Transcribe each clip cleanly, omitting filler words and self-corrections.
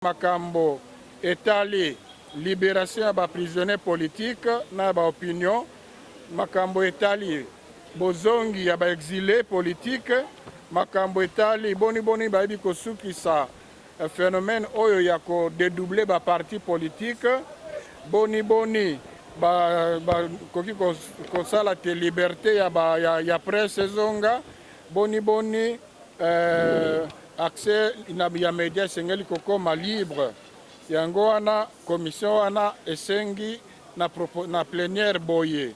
Makambo etali libération ya prisonnier politique na opinion. Makambo etali bozongi ya exilé politique. Makambo etali boni bayebi kosukisa phénomène oyo ya ko dédoubler ba parti politique. Boni koki kosala te liberté ya presse zonga. Boni accès ya média sengeli kokoma libre. Yango wana commission wana esengi na plénière boye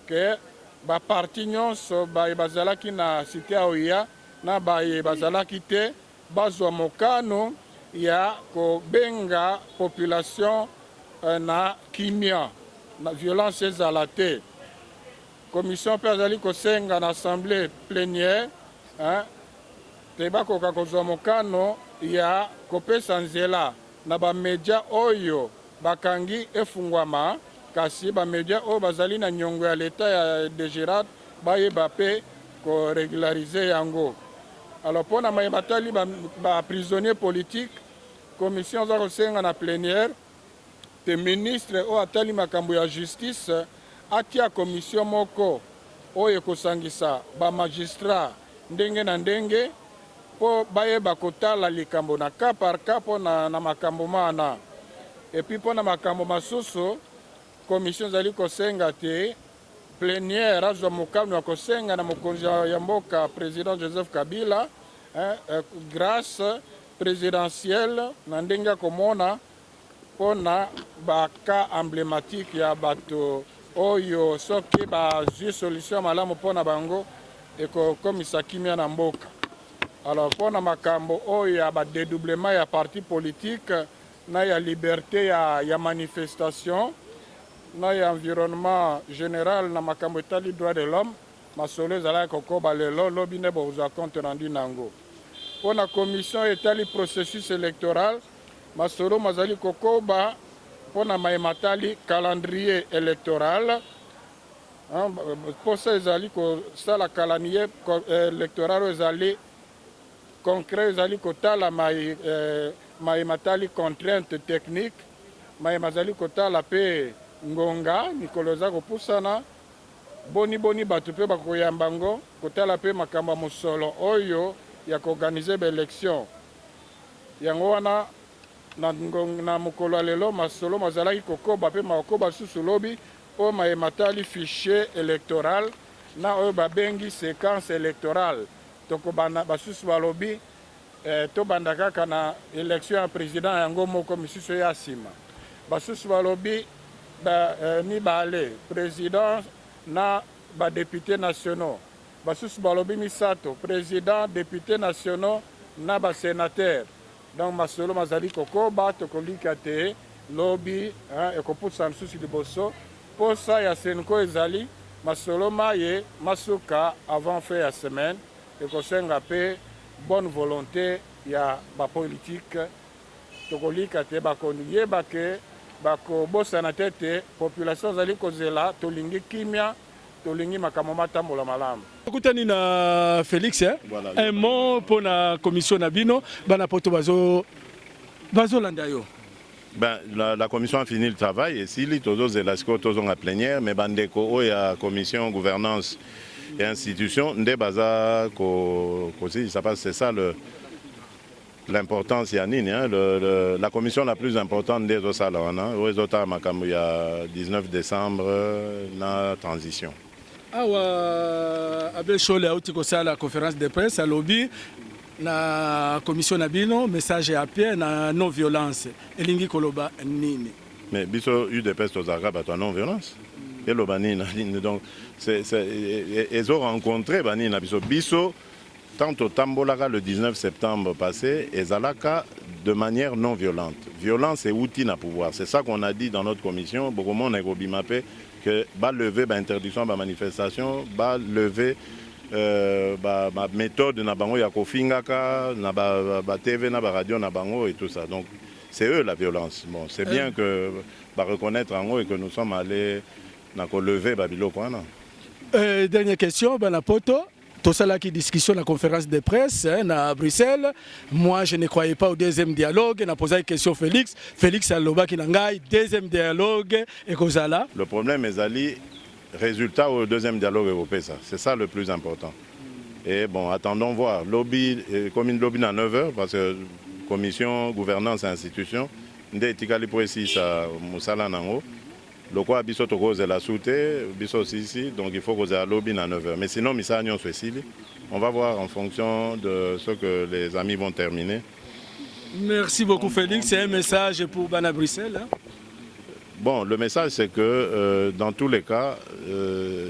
que ba parti nyonso bazalaki na cité oya na bazalaki te bazwa mokano ya kobenga population na kimia na violence ezala te. Commission pe azali kosenga na assemblée plénière te bakoka kozwa mokano ya kopesa nzela na bamedia oyo bakangi efungwama kasi bamedia oyo bazali na nyongo ya leta ya Degerat bayeba pe koregularize yango. Alors mpona mayebatali prisonnier politique, commission za kosenga na plénière te ministre oyo atali makambo ya justice atia commission moko oyo ekosangisa magistrat ndenge na ndenge po bayeba kotala likambo na cas par cas po na makambo mana. Et puis po na makambo masusu commission zali kosenga te plénière azwa mokano ya kosenga na mokonzi ya mboka président Joseph Kabila grâce présidentielle na ndenge ya komona po na baka emblématique ya bato oyo soki bazwi solution malamu po na bango ekokomisa kimia na mboka. Alors pour na makambo oyo ya dédoublement ya parti politique na ya liberté ya manifestation na ya environnement général na makambo etali droit de l'homme masolo ezalaki kokoba lelo lobi nde bozwa compte rendu nango. Pour na commission etali processus électoral masolo mazali kokoba pour na mayematali calendrier électoral pour ça ezali kosala calendrier électoral ezali concret ezali kotala mayematali contrainte technique mayemazali kotala pe ngonga mikolo eza kopusana boni bato pe bakoyamba ngo kotala pe makambo mosolo oyo ya koorganize baélection. Yango wana na mokolo ya lelo masolo mazalaki kokoba pe makoba susu lobi oyo mayematali fichier électoral na oyo babengi séquence électorale. Tokobanda basusu balobi tobanda kaka na élection ya président yango moko misusu ya sima. Basusu balobi mibale président na députés nationaux. Basusu balobi misato président députés nationaux na sénateur. Donc masolo mazali kokoba tokolika te lobi ekopusa misusu liboso posa ya senko ezali masolo maye masuka avant fin ya semaine. Ekosenga pe bonne volonté ya ba politique tokolika te bakoyeba ke bakobosana tete population zali kozela tolingi kimia tolingi makambo matambola malamu. Ekutani na Félix voilà, un mot pour la commission nabino bana poto bazolanda yo. Ben, la commission a fini le travail et si les todos et la scotos ont la plénière mais bandeko o ya commission gouvernance et institutions, c'est ça l'importance Yanine, la commission la plus importante des Osalana, il y a 19 décembre, la transition. Abel Chole a été la conférence de presse à lobby, la commission Nabino, message à pied, na non-violence, et lingi koloba nini. Mais biso eu des pestes aux Arabes à non-violence. Et le banine, donc ils ont rencontré banine biso tant au Tambolara le 19 septembre passé et Zalaka de manière non violente. Violence et outil à pouvoir. C'est ça qu'on a dit dans notre commission. Beaucoup de monde a dit que va lever l'interdiction de la manifestation, va lever la méthode na bango ya kofingaka na ba TV na ba radio na bango et tout ça. Donc c'est eux la violence. Bon, c'est bien que reconnaître en haut et que nous sommes allés na ko lever babilo kwana. Dernière question, Banapoto. Tout ça là qui discussion la conférence de presse à Bruxelles. Moi, je ne croyais pas au deuxième dialogue. On a posé une question à Félix. Félix Aloba qui n'a deuxième dialogue et Kozala. Le problème est Ali, résultat au deuxième dialogue européen, c'est ça le plus important. Et bon, attendons voir. Lobby, commune lobby à 9h, parce que commission, gouvernance et institution, ndé tikali précis à Moussala Nango. Le quoi biso toko la souté, biso aussi ici, donc il faut que à lobby à 9h. Mais sinon, misa nyon swesili. On va voir en fonction de ce que les amis vont terminer. Merci beaucoup Félix. C'est un message pour Bana Bruxelles. Hein? Bon, le message c'est que dans tous les cas,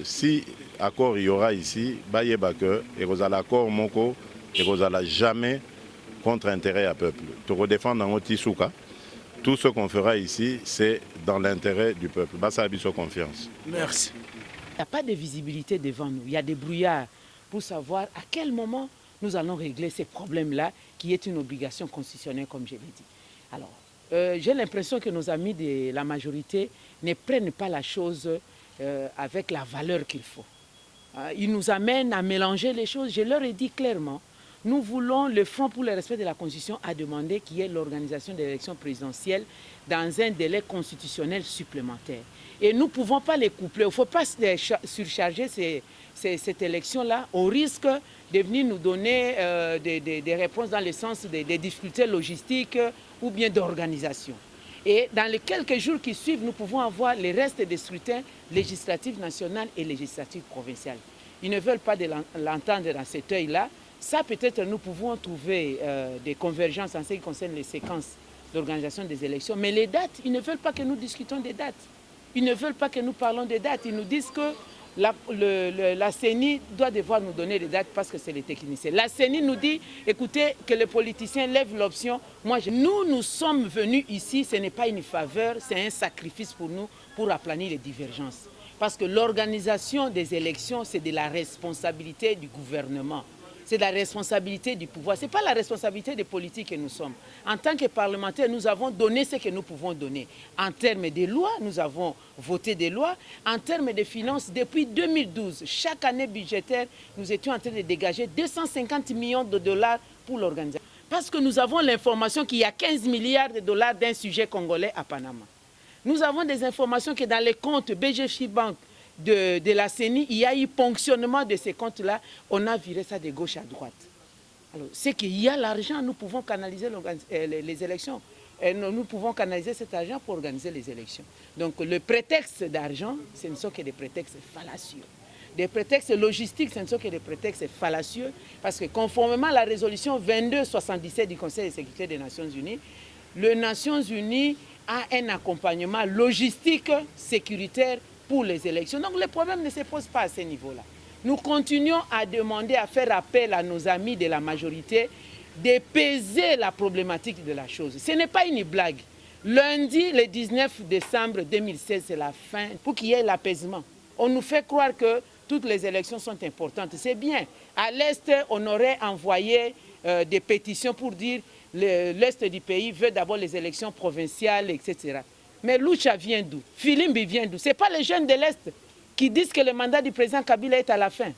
si accord il y aura ici, baye bake, et vous allez accord moko, et vous allez jamais contre intérêt à peuple. Te redéfendre dans votre souka. Tout ce qu'on fera ici, c'est dans l'intérêt du peuple. Bassa abisso confiance. Merci. Il n'y a pas de visibilité devant nous. Il y a des brouillards pour savoir à quel moment nous allons régler ces problèmes-là, qui est une obligation constitutionnelle, comme je l'ai dit. Alors, j'ai l'impression que nos amis de la majorité ne prennent pas la chose avec la valeur qu'il faut. Ils nous amènent à mélanger les choses. Je leur ai dit clairement, nous voulons le Front pour le respect de la Constitution a demandé qu'il y ait l'organisation de l'élection présidentielle dans un délai constitutionnel supplémentaire. Et nous ne pouvons pas les coupler. Il ne faut pas surcharger cette élection-là au risque de venir nous donner des réponses dans le sens des difficultés logistiques ou bien d'organisation. Et dans les quelques jours qui suivent, nous pouvons avoir les restes des scrutins législatifs nationaux et législatifs provinciaux. Ils ne veulent pas l'entendre dans cet œil-là. Ça, peut-être, nous pouvons trouver des convergences en ce qui concerne les séquences d'organisation des élections. Mais les dates, ils ne veulent pas que nous discutons des dates. Ils ne veulent pas que nous parlons des dates. Ils nous disent que la CENI doit devoir nous donner des dates parce que c'est les techniciens. La CENI nous dit, écoutez, que les politiciens lèvent l'option. Nous sommes venus ici, ce n'est pas une faveur, c'est un sacrifice pour nous pour aplanir les divergences. Parce que l'organisation des élections, c'est de la responsabilité du gouvernement. C'est la responsabilité du pouvoir. Ce n'est pas la responsabilité des politiques que nous sommes. En tant que parlementaires, nous avons donné ce que nous pouvons donner. En termes de lois, nous avons voté des lois. En termes de finances, depuis 2012, chaque année budgétaire, nous étions en train de dégager 250 millions de dollars pour l'organisation. Parce que nous avons l'information qu'il y a 15 milliards de dollars d'un sujet congolais à Panama. Nous avons des informations que dans les comptes BGF Bank, de la CENI, il y a eu ponctionnement de ces comptes-là. On a viré ça de gauche à droite. Alors, c'est qu'il y a l'argent, nous pouvons canaliser les élections. Et nous pouvons canaliser cet argent pour organiser les élections. Donc, le prétexte d'argent, ce ne sont que des prétextes fallacieux. Des prétextes logistiques, ce ne sont que des prétextes fallacieux. Parce que conformément à la résolution 2277 du Conseil de sécurité des Nations Unies, les Nations Unies a un accompagnement logistique, sécuritaire, pour les élections. Donc le problème ne se pose pas à ce niveau-là. Nous continuons à demander, à faire appel à nos amis de la majorité de peser la problématique de la chose. Ce n'est pas une blague. Lundi, le 19 décembre 2016, c'est la fin pour qu'il y ait l'apaisement. On nous fait croire que toutes les élections sont importantes. C'est bien. À l'Est, on aurait envoyé des pétitions pour dire que l'Est du pays veut d'abord les élections provinciales, etc. Mais Lucha vient d'où? Filimbi vient d'où? Ce n'est pas les jeunes de l'Est qui disent que le mandat du président Kabila est à la fin.